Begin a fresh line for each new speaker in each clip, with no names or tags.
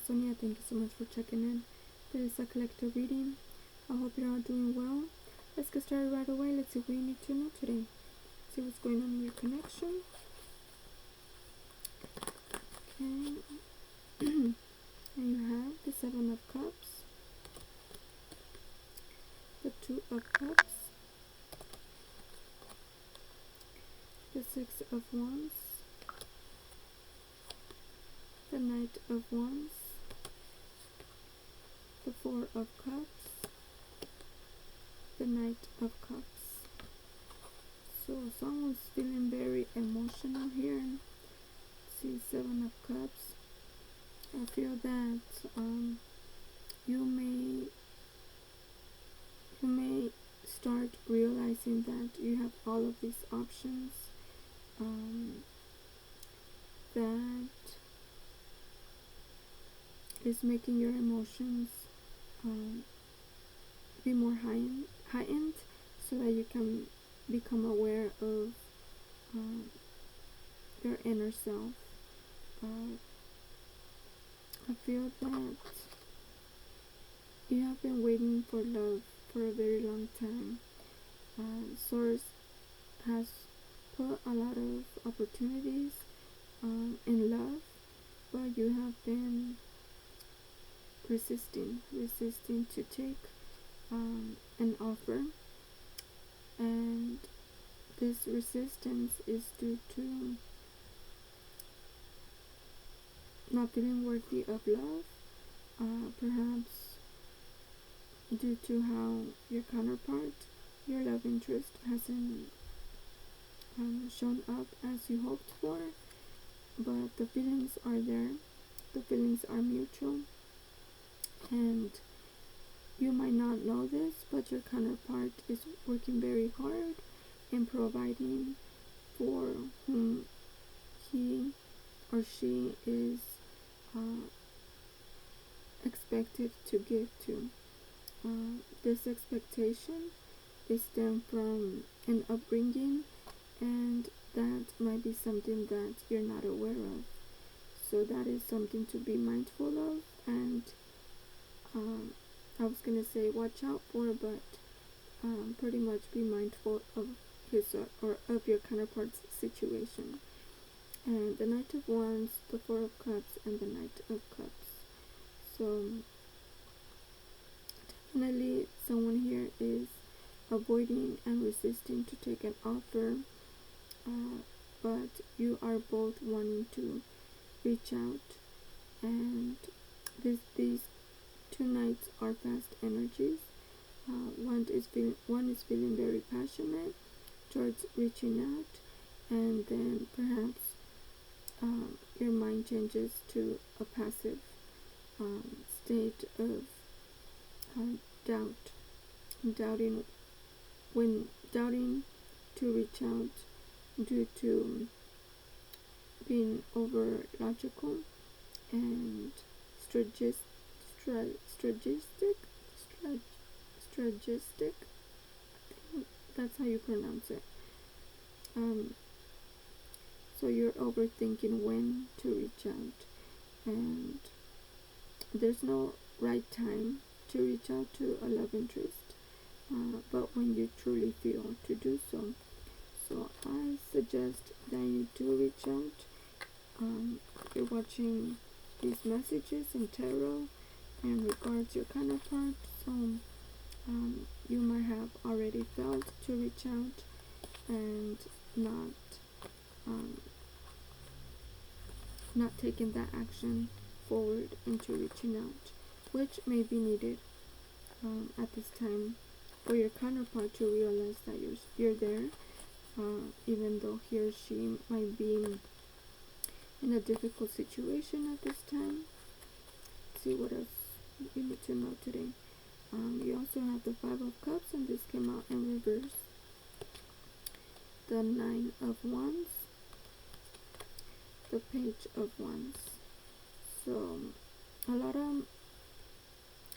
Sonia. Thank you so much for checking in. This is a collective reading. I hope you're all doing well. Let's get started right away. Let's see what you need to know today. See what's going on in your connection. Okay. And you have the Seven of Cups, the Two of Cups, the Six of Wands, the Knight of Wands, the Four of Cups, the Knight of Cups. So someone's feeling very emotional here. See, Seven of Cups. I feel that you may start realizing that you have all of these options that is making your emotions be more heightened, so that you can become aware of your inner self. I feel that you have been waiting for love for a very long time. Source has put a lot of opportunities in love, but you have been resisting to take an offer, and this resistance is due to not feeling worthy of love, perhaps due to how your counterpart, your love interest, hasn't shown up as you hoped for. But the feelings are there, the feelings are mutual, and you might not know this, but your counterpart is working very hard in providing for whom he or she is expected to give to. This expectation is stemmed from an upbringing, and that might be something that you're not aware of. So that is something to be mindful of, and I was gonna say watch out for, but pretty much be mindful of his or of your counterpart's situation. And the Knight of Wands, the Four of Cups, and the Knight of Cups. So definitely someone here is avoiding and resisting to take an offer, but you are both wanting to reach out, and these two knights are fast energies. One is feeling very passionate towards reaching out, and then perhaps your mind changes to a passive state of doubting to reach out due to being over logical and strategistic. I think that's how you pronounce it. So you're overthinking when to reach out, and there's no right time to reach out to a love interest, but when you truly feel to do so. So I suggest that you do reach out. You're watching these messages in tarot and regards your counterpart, so you might have already felt to reach out and not taking that action forward into reaching out, which may be needed at this time for your counterpart to realize that you're there, even though he or she might be in a difficult situation at this time. Let's see what else you need to know today. You also have the Five of Cups, and this came out in reverse. The Nine of Wands, the Page of Wands. So a lot of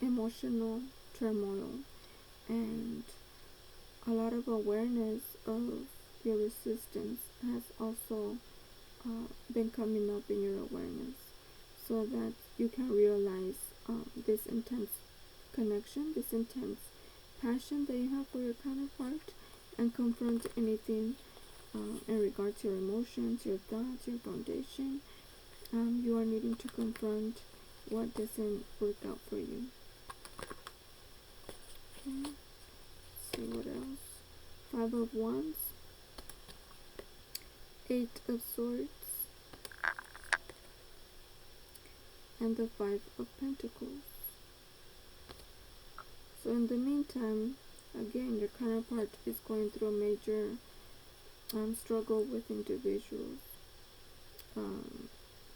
emotional turmoil and a lot of awareness of your resistance has also been coming up in your awareness. so that you can realize this intense connection, this intense passion that you have for your counterpart, and confront anything in regards to your emotions, your thoughts, your foundation. You are needing to confront what doesn't work out for you. Okay, let's see what else. 5 of Wands, 8 of Swords, and the 5 of Pentacles. So in the meantime, again, your counterpart is going through a major struggle with individuals,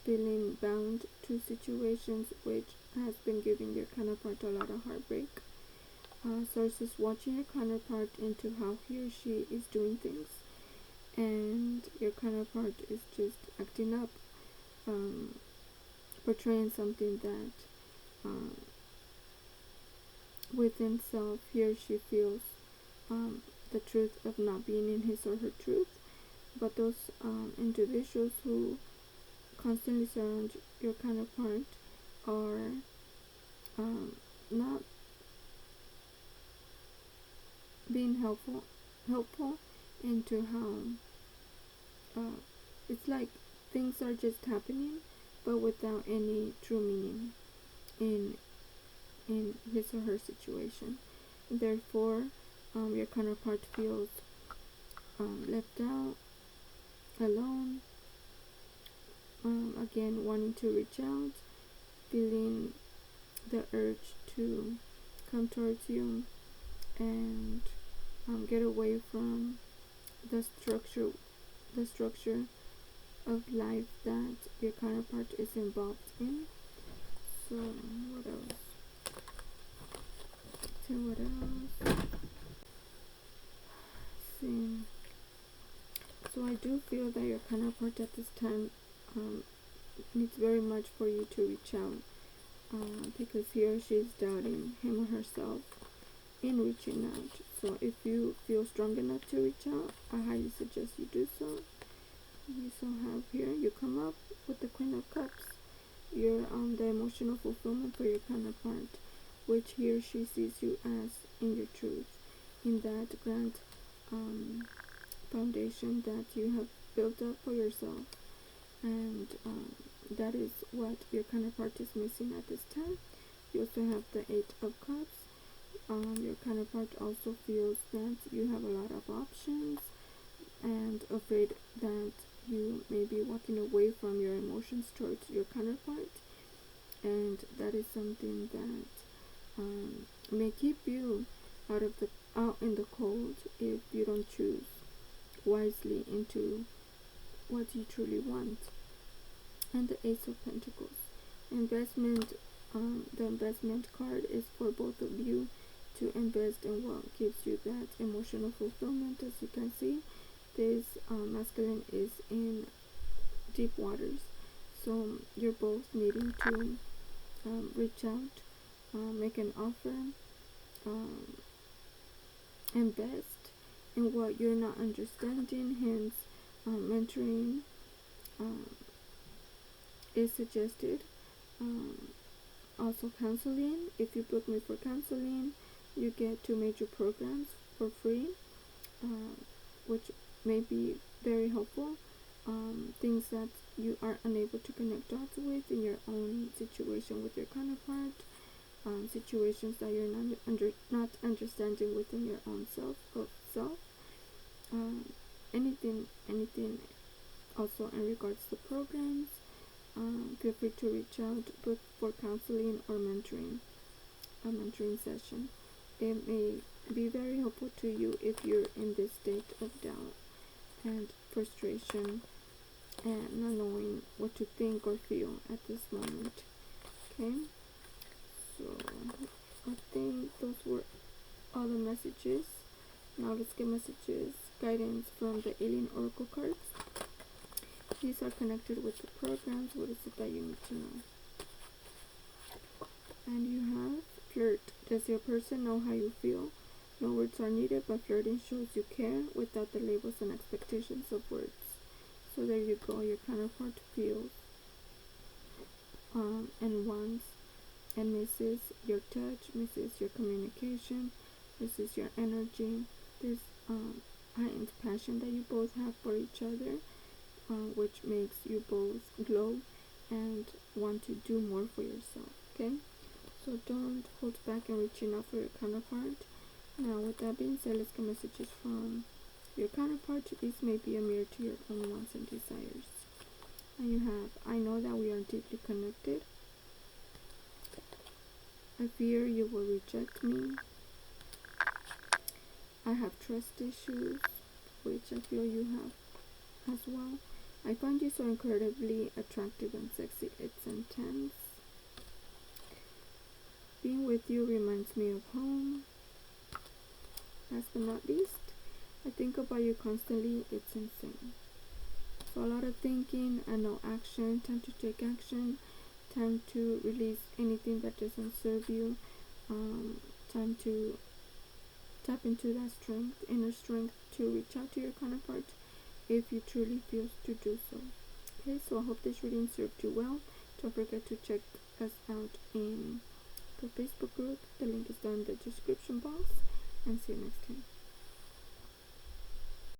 feeling bound to situations which has been giving your counterpart a lot of heartbreak. Sources watching your counterpart into how he or she is doing things, and your counterpart is just acting up, portraying something that within self he or she feels the truth of not being in his or her truth. But those individuals who constantly surround your counterpart are not being helpful into how it's like things are just happening, but without any true meaning in his or her situation. Therefore, your counterpart feels left out, alone, again wanting to reach out, feeling the urge to come towards you and get away from the structure of life that your counterpart is involved in. So what else? See. So I do feel that your counterpart at this time needs very much for you to reach out, because he or she is doubting him or herself in reaching out. So if you feel strong enough to reach out, I highly suggest you do so. You so have here, you come up with the Queen of Cups. You're the emotional fulfillment for your counterpart, which he or she sees you as in your truth, in that grand foundation that you have built up for yourself. And that is what your counterpart is missing at this time. You also have the 8 of Cups. Your counterpart also feels that you have a lot of options and afraid that you may be walking away from your emotions towards your counterpart, and that is something that may keep you out in the cold if you don't choose wisely into what you truly want. And the Ace of Pentacles. Investment. The investment card is for both of you to invest in what gives you that emotional fulfillment. As you can see, this masculine is in deep waters, so you're both needing to reach out, make an offer, invest in what you're not understanding. Hence, mentoring is suggested. Also counseling. If you book me for counseling, you get 2 major programs for free, which may be very helpful. Things that you are unable to connect dots with in your own situation with your counterpart, situations that you're not understanding within your own self. Anything also in regards to programs. Feel free to reach out both for counseling or mentoring, a mentoring session. It may be very helpful to you if you're in this state of doubt and frustration and not knowing what to think or feel at this moment. Okay, so I think those were all the messages. Now let's get messages, guidance from the Alien Oracle cards. These are connected with the programs. What is it that you need to know? And you have flirt. Does your person know how you feel? No words are needed, but flirting shows you care without the labels and expectations of words. So there you go. Your counterpart feels and wants and misses your touch, misses your communication, misses your energy. This heightened passion that you both have for each other, which makes you both glow and want to do more for yourself. Okay, so don't hold back in reaching out for your counterpart. Now, with that being said, let's get messages from your counterpart. These may be a mirror to your own wants and desires. And you have, I know that we are deeply connected. I fear you will reject me. I have trust issues, which I feel you have as well. I find you so incredibly attractive and sexy. It's intense. Being with you reminds me of home. Last but not least, I think about you constantly. It's insane. So a lot of thinking and no action. Time to take action. Time to release anything that doesn't serve you. Time to tap into that strength, inner strength, to reach out to your counterpart if you truly feel to do so. Okay, so I hope this reading served you well. Don't forget to check us out in the Facebook group. The link is down in the description box. And see you next time.